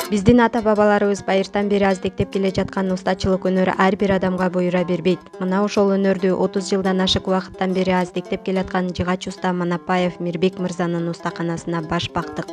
Биздин ата-бабаларыбыз байыртан бери аздектеп келе жаткан устачылык өнөрү ар бир адамга буйра бербейт. Мына ошол өнөрдү 30 жылдан ашык убакыттан бери аздектеп келаткан жыгач уста Манапаев Мирбек мырзанын устаканасына баш бактык.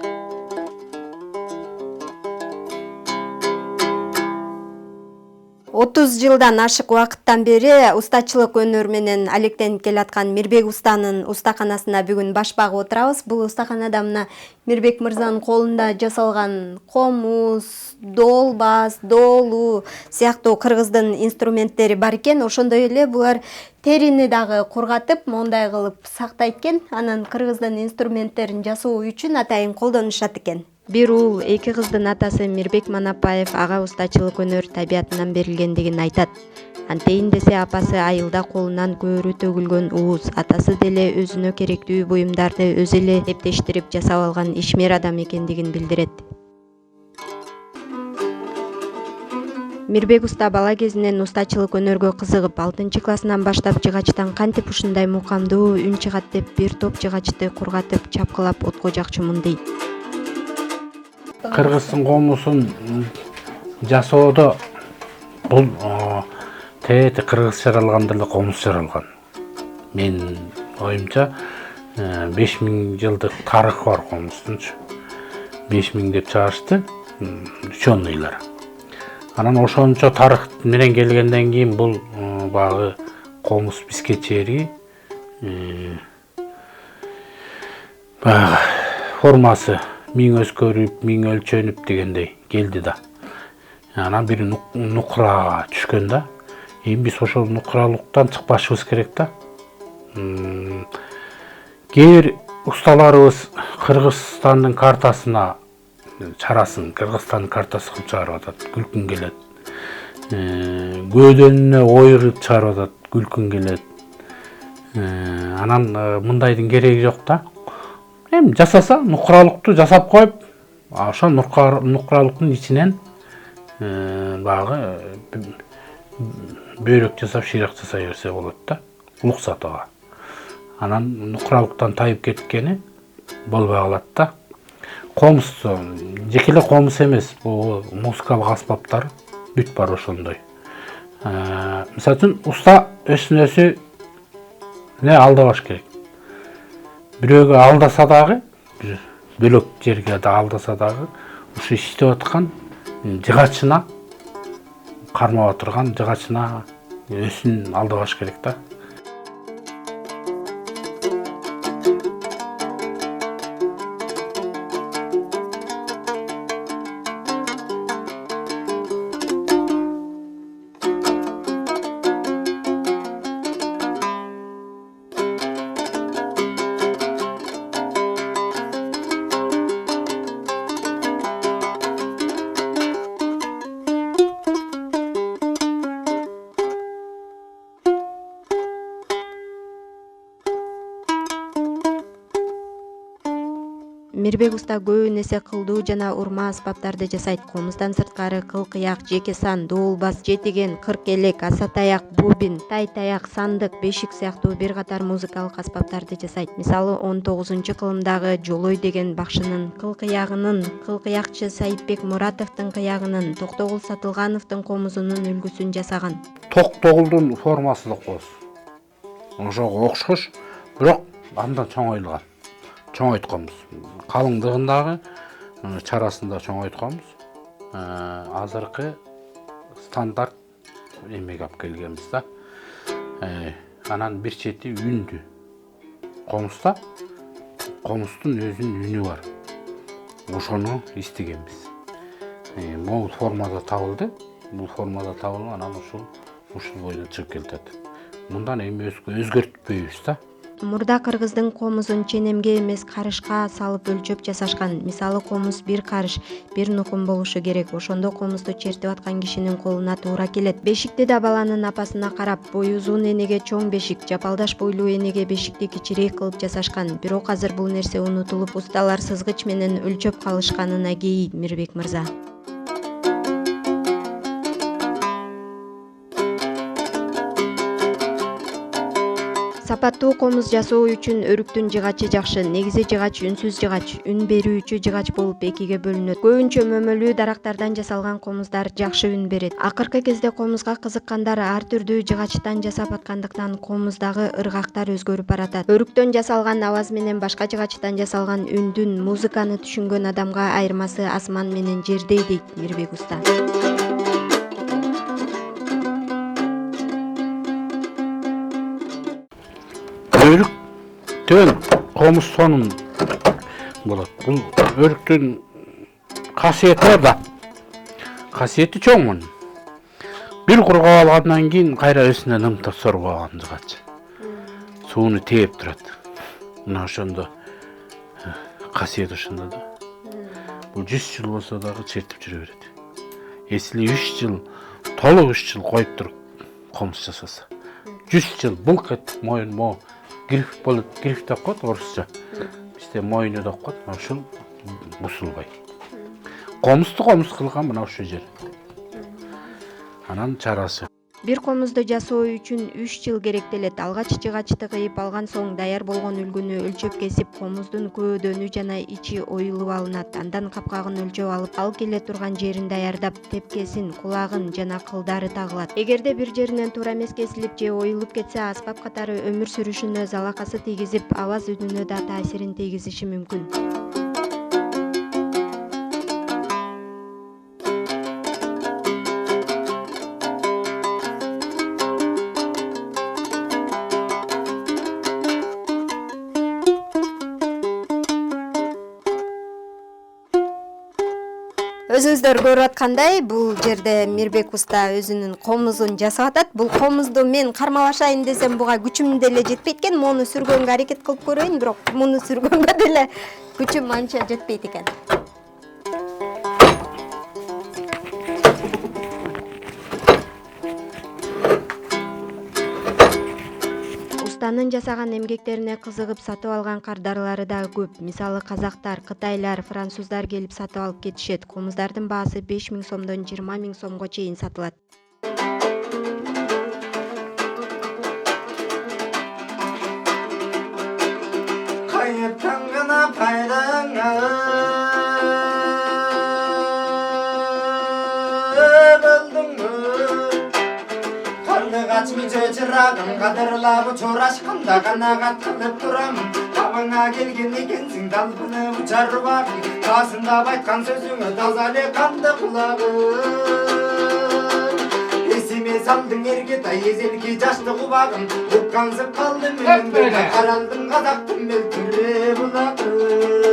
30 жылдан ашык убакыттан бери устачылык өнөр менен алектенип келаткан Мирбек устанын устаканасына бүгүн баш багып отурабыз. Бул устаканада мына Мирбек мырзанын колунда жасалган комуз, доолбаз, доолу сыяктуу кыргыздын инструменттери бар экен. Ошондой эле булар терини дагы кургатып, мондай кылып сактайт экен. Анан кыргыздын инструменттерин жасоо үчүн атайын колдонушат экен. Бир уул, эки кыздын атасы Мирбек Манапаев ага устачылык өнөр табиятынан берилгендигин айтат. Антейин десе апасы айылда колунан көөрү төгүлгөн ууз, атасы деле өзүнө керектүү буюмдарды өзү эле эптештирип жасап алган ишмер адам экендигин билдирет. Мирбек уста бала кезинен устачылык өнөргө кызыгып, 6-классынан баштап жыгачтан кантип ушундай мукамдуу үн чыгат деп бир топ жыгачты кургатып, чапкылап отко жакчумун дейт. Кыргыздын комузун жасоодо бул тети кыргыз жаралганда эле комуз жаралган. Мен оюмча 5000 жылдык тарыхы бар комуздунчу. 5000 деп чыгышты ученыйлар. Анан ошончо тарых менен келгенден кийин бул багы комуз бизге чейинки багы формасы миң өзгөрүп, миң өлчөнүп дегендей келди да. Анан бир нукура түшкөн да. Эми биз ошол нукуралыктан чыкпашыбыз керек да. Кээ усталарыбыз Кыргызстандын картасына чарасын, Кыргызстандын картасы кылып чыгарып атат, күлкүн келет. Көөдөнүнө ойрып чыгарып атат, күлкүн келет. Анан мындайдын кереги жок да. Эми жасаса, нукуралыкту жасап коюп, ошо нукуралыктын ичинен багы бөйрөк жасап, шыйрак жасай берсе болот да. Уруксат ага. Анан нукуралыктан тайып кеткени болбой калат да. Комуз жеке эле комуз эмес, бул музыкалык аспаптар бүт бар ошондой. Мисалы үчүн уста өзүнө не алдабаш керек. Бирөөгө алдаса дагы, бөлөк жерге да алдаса дагы, ушу иштеп аткан жыгачына, кармап отурган жыгачына өзүн алдабаш керек да. Мирбек уста көбүн эсе кылдуу жана урма аспаптарды жасайт. Комуздан сырткары кыл кыяк, жеке сан, доолбаз, жетиген, кырк элек, аса таяк, бубин, тай таяк, сандык, бешик сыяктуу бир катар музыкалык аспаптарды жасайт. Мисалы 19-кылымдагы Жолой деген бакшынын кыл кыягынын, кыл кыякчы Саитбек Муратовдун кыягынын, Токтогул Сатылгановдун комузунун үлгүсүн жасаган. Токтогулдун формасы да коз. Ошого окшош, бирок андан чоңойлган. Чоңойтканбыз. Калыңдыгындагы чарасында чоңойтканбыз. Азыркы стандарт эмеге алып келгенбиз да. Анан бир чети үндү. Комузда комуздун өзүнүн үнү бар. Ошону издегенбиз. Могул формада табылды. Бул формада табылып, анан ушул бойдон чыгып келатат. Мындан эми өзгөртпөйбүз да. Мурда кыргыздын комузун ченемге эмес карышка салып өлчөп жасашкан. Мисалы комуз бир карыш, бир нукум болушу керек. Ошондо комузду чертип аткан кишинин колуна туура келет. Бешикти да баланын апасына карап, бою узун энеге чоң бешик, жапалдаш бойлуу энеге бешикти кичирээк кылып жасашкан. Бирок азыр бул нерсе унутулуп, усталар сызгыч менен өлчөп калышканына кейийт Мирбек мырза. Сапаттуу комуз жасоо үчүн өрүктүн жыгачы жакшы. Негизи жыгач үнсүз жыгач, үн берүүчү жыгач болуп экиге бөлүнөт. Көбүнчө мөмөлүү дарактардан жасалган комуздар жакшы үн берет. Акыркы кезде комузга кызыккандар ар түрдүү жыгачтан жасап аткандыктан комуздагы ыргактар өзгөрүп баратат. Өрүктөн жасалган абаз менен башка жыгачтан жасалган үндүн музыканы түшүнгөн адамга айырмасы асман менен жердей, дейт Мирбек уста. Өрүктөн комуз сонун болот. Бул өрүктүн касиети бар да. Касиети чоң мунун. Бир кургап алгандан кийин кайра өсүнө нымтап сорго алган жыгач. Сууну тээп турат. Мына ошондо касиет ошондо да. Бул 100 жыл болсо дагы чертип жүрө берет. Эсли 3 жыл, толук 3 жыл коюп туруп комуз жасаса. 100 жыл былк этип моюн гриф болот, гриф деп коет орусча. Бизде моюну деп коет, ушул бусулбай. Комузду комуз кылган мына ушул жер. Анан чарасы. Бир комузду жасоо үчүн 3 жыл керектелет. Алгач жыгачты кыйып алган соң даяр болгон үлгүнү өлчөп кесип, комуздун көөдөнү жана ичи оюлуп алынат. Андан капкагын өлчөп алып, ал келе турган жерин даярдап, тепкесин, кулагын жана кылдары тагылат. Эгерде бир жеринен туура эмес кесилип же оюлуп кетсе, аспап катары өмүр сүрүшүнө залакасы тийгизип, абаз үнүнө да таасирин тийгизиши мүмкүн. Өзүңүздөр көрүп аткандай, бул жерде Мирбек уста өзүнүн комузун жасап атат. Бул комузду мен кармалашайын десем, буга күчүм деле жетпейт экен. Муну сүргөнгө аракет кылып көрөйүн, бирок муну сүргөнгө деле күчүм анча жетпейт экен. Устанын жасаган эмгектерине кызыгып сатып алган кардарлары да көп. Мисалы казактар, кытайлар, француздар келип сатып алып кетишет. Комуздардын баасы 5000 сомдон 20000 сомго чейин сатылат. Кайыптан гана пайдаңа жырагым кадырлап чорашканда канагат кылып турам. Табыңа келген экенсиң талпынып учарбак, басындап айткан сөзүңө таза эле канды кулагым. Эсиме салдың эргетай эзелки жашты кубагым, уккансып калдым мен каралдым казактын мөлтүрө булагым.